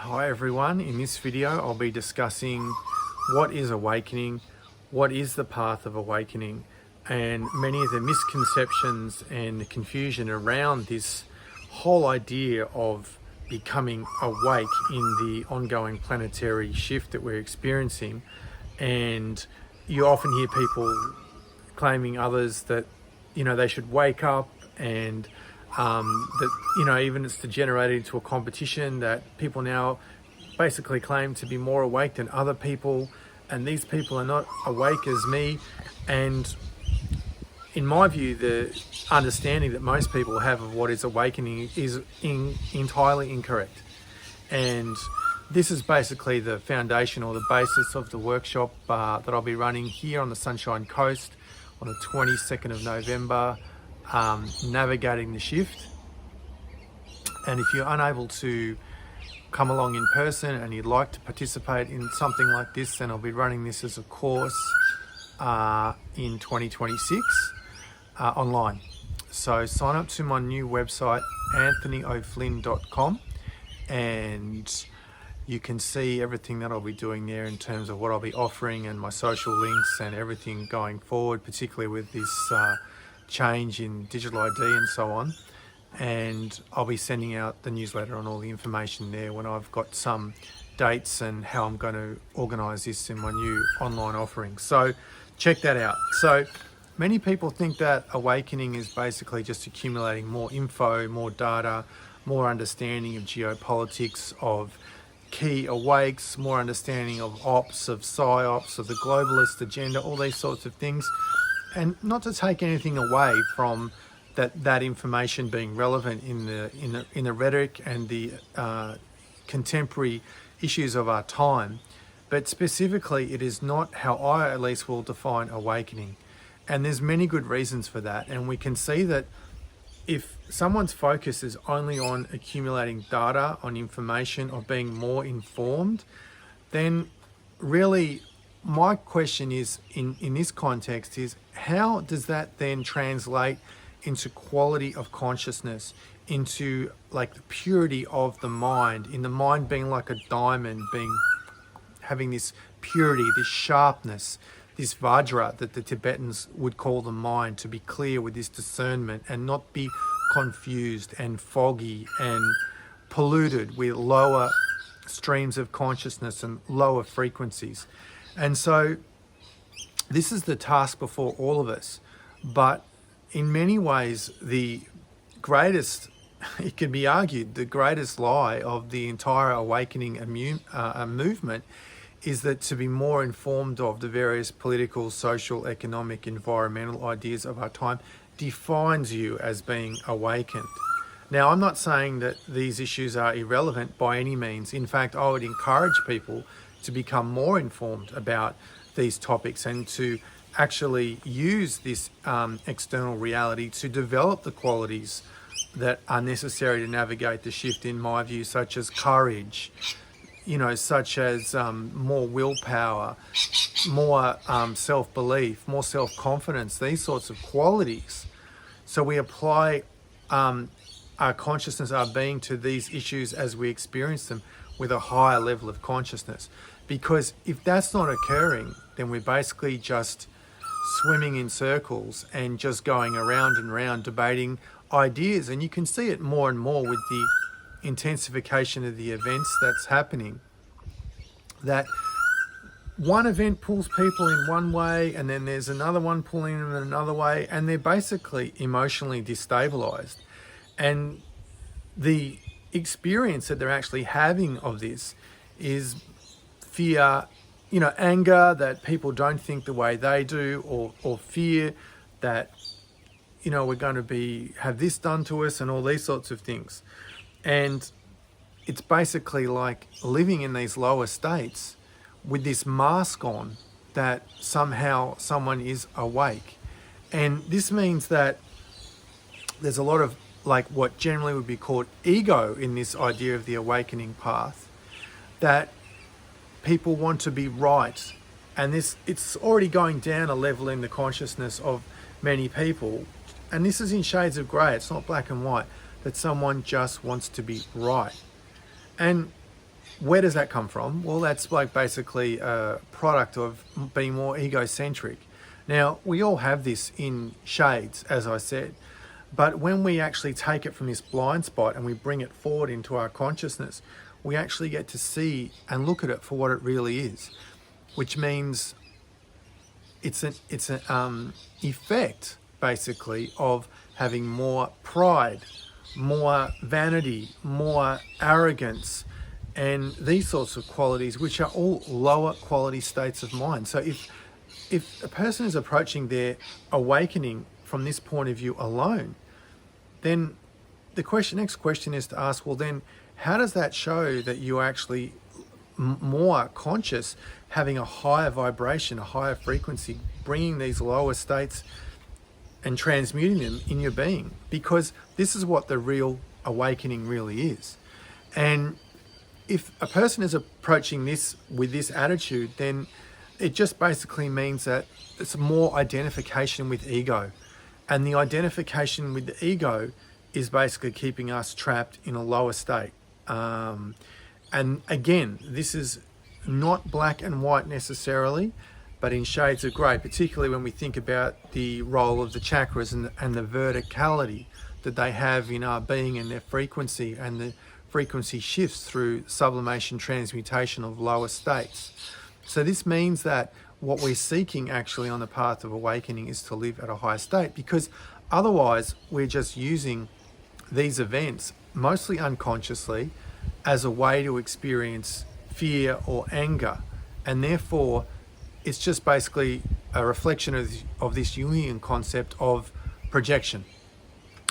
Hi everyone, in this video I'll be discussing what is awakening, what is the path of awakening, and many of the misconceptions and the confusion around this whole idea of becoming awake in the ongoing planetary shift that we're experiencing. And you often hear people claiming others that they should wake up, and that even it's degenerated into a competition that people now basically claim to be more awake than other people, and these people are not awake as me. And in my view, the understanding that most people have of what is awakening is entirely incorrect. And this is basically the foundation or the basis of the workshop that I'll be running here on the Sunshine Coast on the 22nd of November, navigating the shift. And if you're unable to come along in person and you'd like to participate in something like this, then I'll be running this as a course in 2026 online. So sign up to my new website, anthonyo'flynn.com, and you can see everything that I'll be doing there in terms of what I'll be offering and my social links and everything going forward, particularly with this change in digital ID and so on. And I'll be sending out the newsletter on all the information there when I've got some dates and how I'm going to organise this in my new online offering. So check that out. So many people think that awakening is basically just accumulating more info, more data, more understanding of geopolitics, of key awakes, more understanding of ops, of psyops, of the globalist agenda, all these sorts of things. And not to take anything away from that information being relevant in the rhetoric and the contemporary issues of our time, but specifically it is not how I at least will define awakening. And there's many good reasons for that. And we can see that if someone's focus is only on accumulating data, on information, or being more informed, then really my question is, in this context, is how does that then translate into quality of consciousness, into like the purity of the mind, in the mind being like a diamond, having this purity, this sharpness, this vajra that the Tibetans would call the mind, to be clear with this discernment and not be confused and foggy and polluted with lower streams of consciousness and lower frequencies. And so this is the task before all of us. But in many ways, the greatest, it can be argued, the greatest lie of the entire awakening movement is that to be more informed of the various political, social, economic, environmental ideas of our time defines you as being awakened. Now, I'm not saying that these issues are irrelevant by any means. In fact, I would encourage people to become more informed about these topics and to actually use this external reality to develop the qualities that are necessary to navigate the shift, in my view, such as courage, such as more willpower, more self-belief, more self-confidence, these sorts of qualities. So we apply our consciousness, our being, to these issues as we experience them with a higher level of consciousness. Because if that's not occurring, then we're basically just swimming in circles and just going around and around debating ideas. And you can see it more and more with the intensification of the events that's happening, that one event pulls people in one way and then there's another one pulling them in another way, and they're basically emotionally destabilized. And the experience that they're actually having of this is fear, anger that people don't think the way they do, or fear that, we're going to have this done to us and all these sorts of things. And it's basically like living in these lower states with this mask on that somehow someone is awake. And this means that there's a lot of like what generally would be called ego in this idea of the awakening path, that people want to be right. And it's already going down a level in the consciousness of many people. And this is in shades of grey, it's not black and white, that someone just wants to be right. And Where does that come from? Well, that's like basically a product of being more egocentric. Now, we all have this in shades, as I said, but when we actually take it from this blind spot and we bring it forward into our consciousness, we actually get to see and look at it for what it really is, which means it's an effect, basically, of having more pride, more vanity, more arrogance, and these sorts of qualities, which are all lower quality states of mind. So if a person is approaching their awakening from this point of view alone, then the next question is to ask, well, then how does that show that you're actually more conscious, having a higher vibration, a higher frequency, bringing these lower states and transmuting them in your being? Because this is what the real awakening really is. And if a person is approaching this with this attitude, then it just basically means that it's more identification with ego. And the identification with the ego is basically keeping us trapped in a lower state. And again, this is not black and white necessarily, but in shades of grey, particularly when we think about the role of the chakras and the verticality that they have in our being and their frequency, and the frequency shifts through sublimation, transmutation of lower states. So this means that what we're seeking actually on the path of awakening is to live at a higher state, because otherwise we're just using these events, mostly unconsciously, as a way to experience fear or anger. And therefore, it's just basically a reflection of this Jungian concept of projection.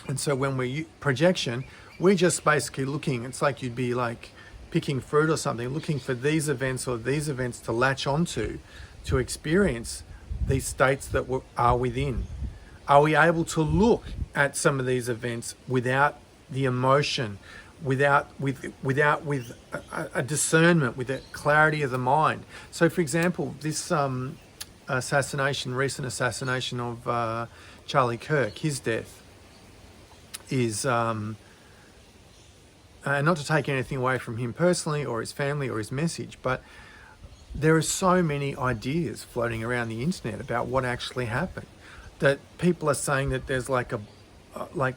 And so when we projection, we're just basically looking, it's like you'd be like picking fruit or something, looking for these events or these events to latch onto, to experience these states that are within. Are we able to look at some of these events without the emotion, with a discernment, with a clarity of the mind? So for example, this recent assassination of Charlie Kirk, his death is, and not to take anything away from him personally or his family or his message, but there are so many ideas floating around the internet about what actually happened, that people are saying that there's like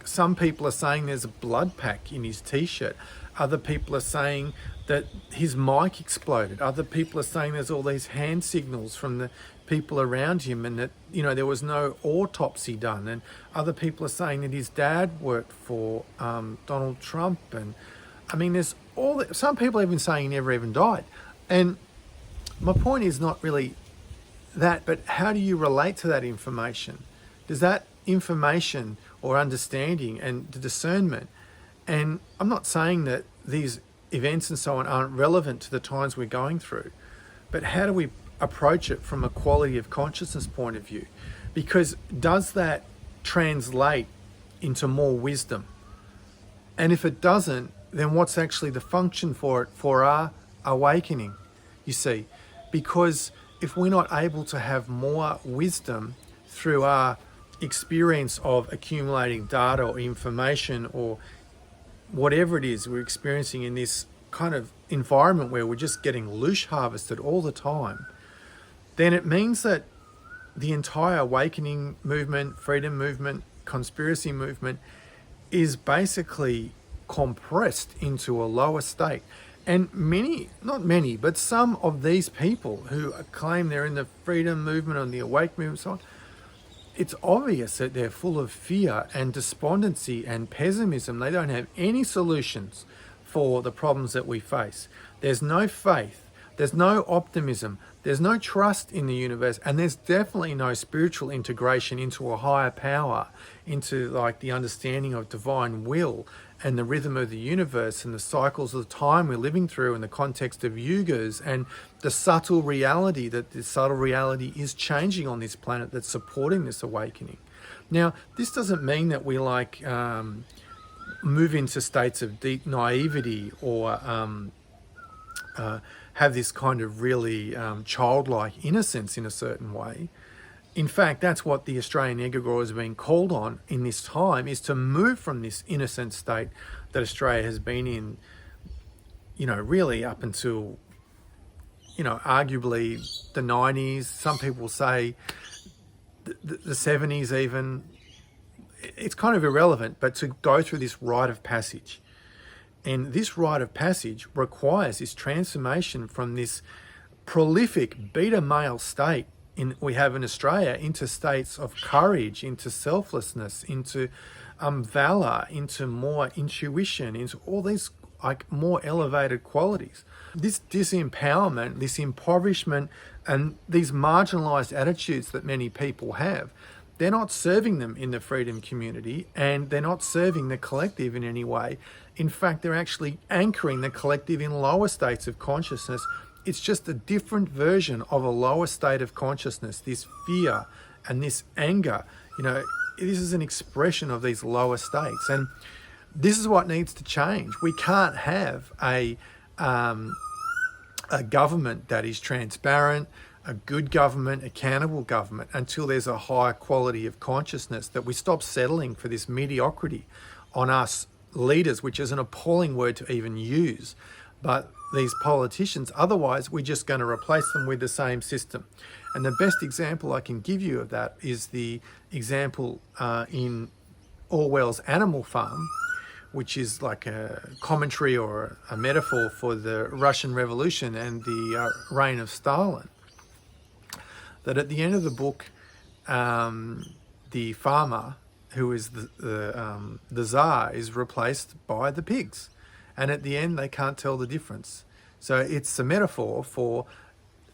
some people are saying there's a blood pack in his t-shirt. Other people are saying that his mic exploded. Other people are saying there's all these hand signals from the people around him, and that, you know, there was no autopsy done. And other people are saying that his dad worked for Donald Trump. And I mean, there's all that. Some people are even saying he never even died. And my point is not really that, but how do you relate to that information? Does that information or understanding and the discernment, and I'm not saying that these events and so on aren't relevant to the times we're going through, but how do we approach it from a quality of consciousness point of view? Because does that translate into more wisdom? And if it doesn't, then what's actually the function for it, for our awakening, you see? Because if we're not able to have more wisdom through our experience of accumulating data or information or whatever it is we're experiencing in this kind of environment where we're just getting loosh harvested all the time, then it means that the entire awakening movement, freedom movement, conspiracy movement is basically compressed into a lower state. And many, not many, but some of these people who claim they're in the freedom movement and the awake movement and so on, it's obvious that they're full of fear and despondency and pessimism. They don't have any solutions for the problems that we face. There's no faith, there's no optimism, there's no trust in the universe, and there's definitely no spiritual integration into a higher power, into like the understanding of divine will and the rhythm of the universe and the cycles of the time we're living through in the context of yugas, and the subtle reality that this subtle reality is changing on this planet that's supporting this awakening. Now, this doesn't mean that we like move into states of deep naivety or have this kind of really childlike innocence in a certain way. In fact, that's what the Australian egregore has been called on in this time, is to move from this innocent state that Australia has been in really up until, arguably the 90s, some people say the 70s even. It's kind of irrelevant, but to go through this rite of passage. And this rite of passage requires this transformation from this prolific beta male state we have in Australia into states of courage, into selflessness, into valor, into more intuition, into all these like more elevated qualities. This disempowerment, this impoverishment, and these marginalized attitudes that many people have, they're not serving them in the freedom community, and they're not serving the collective in any way. In fact, they're actually anchoring the collective in lower states of consciousness. It's just a different version of a lower state of consciousness. This fear and this anger, this is an expression of these lower states. And this is what needs to change. We can't have a government that is transparent, a good government, accountable government, until there's a higher quality of consciousness, that we stop settling for this mediocrity on us leaders, which is an appalling word to even use, but these politicians. Otherwise, we're just going to replace them with the same system. And the best example I can give you of that is the example in Orwell's Animal Farm, which is like a commentary or a metaphor for the Russian Revolution and the reign of Stalin. That at the end of the book, the farmer, who is the Tsar, is replaced by the pigs. And at the end, they can't tell the difference. So it's a metaphor for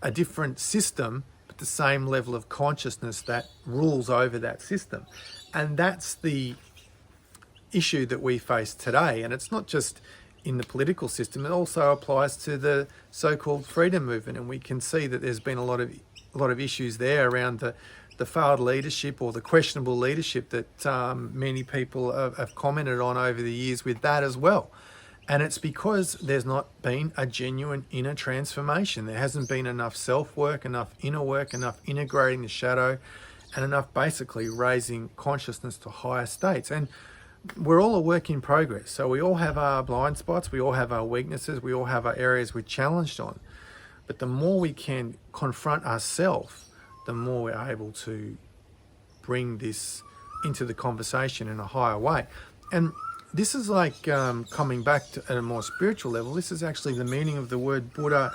a different system, but the same level of consciousness that rules over that system. And that's the issue that we face today. And it's not just in the political system, it also applies to the so-called freedom movement. And we can see that there's been a lot of issues there around the failed leadership or the questionable leadership that many people have commented on over the years with that as well. And it's because there's not been a genuine inner transformation. There hasn't been enough self-work, enough inner work, enough integrating the shadow, and enough basically raising consciousness to higher states. And we're all a work in progress. So we all have our blind spots, we all have our weaknesses, we all have our areas we're challenged on. But the more we can confront ourselves, the more we're able to bring this into the conversation in a higher way. And this is like coming back to, at a more spiritual level, this is actually the meaning of the word Buddha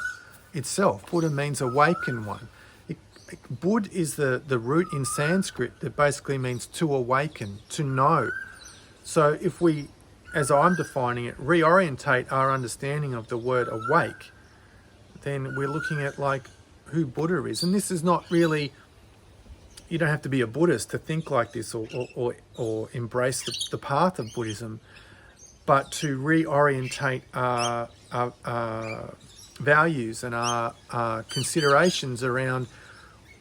itself. Buddha means awakened one. Bud is the root in Sanskrit that basically means to awaken, to know. So if we, as I'm defining it, reorientate our understanding of the word awake, then we're looking at like who Buddha is. And this is not really, you don't have to be a Buddhist to think like this or embrace the path of Buddhism, but to reorientate our values and our considerations around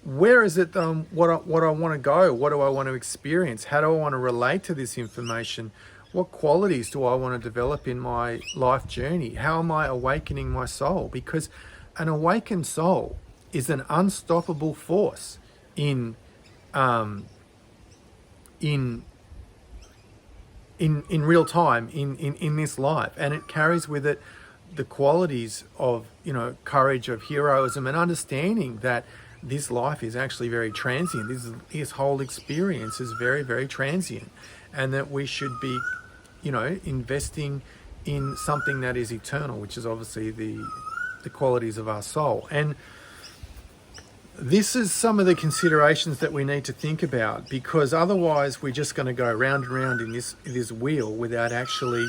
where is it what I want to go, what do I want to experience, how do I want to relate to this information, what qualities do I want to develop in my life journey, how am I awakening my soul? Because an awakened soul is an unstoppable force in real time in this life, and it carries with it the qualities of courage, of heroism, and understanding that this life is actually very transient. This whole experience is very, very transient, and that we should be investing in something that is eternal, which is obviously the qualities of our soul. And this is some of the considerations that we need to think about, because otherwise we're just going to go round and round in this wheel without actually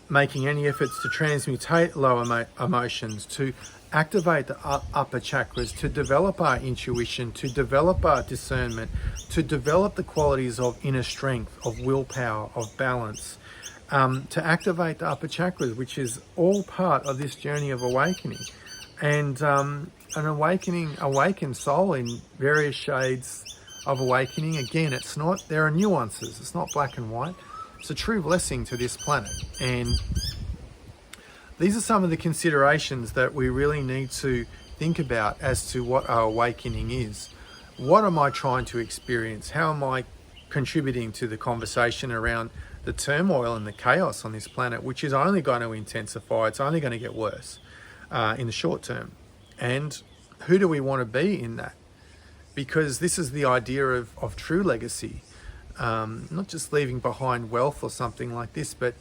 making any efforts to transmutate lower emotions, to activate the upper chakras, to develop our intuition, to develop our discernment, to develop the qualities of inner strength, of willpower, of balance, to activate the upper chakras, which is all part of this journey of awakening. And an awakened soul in various shades of awakening. Again, there are nuances. It's not black and white. It's a true blessing to this planet. And these are some of the considerations that we really need to think about as to what our awakening is. What am I trying to experience? How am I contributing to the conversation around the turmoil and the chaos on this planet, which is only going to intensify. It's only going to get worse in the short term. And who do we want to be in that? Because this is the idea of true legacy. Not just leaving behind wealth or something like this, but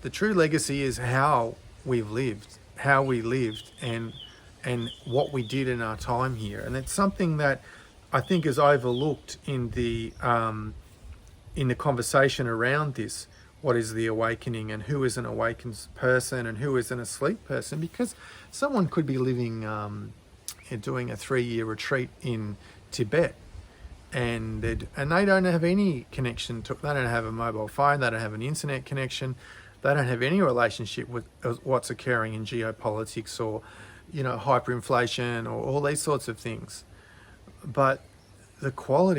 the true legacy is how we lived, and what we did in our time here. And it's something that I think is overlooked in the conversation around this. What is the awakening, and who is an awakened person, and who is an asleep person? Because someone could be living, doing a 3-year retreat in Tibet, and they don't have any connection to, they don't have a mobile phone, they don't have an internet connection, they don't have any relationship with what's occurring in geopolitics or, hyperinflation or all these sorts of things. But the quality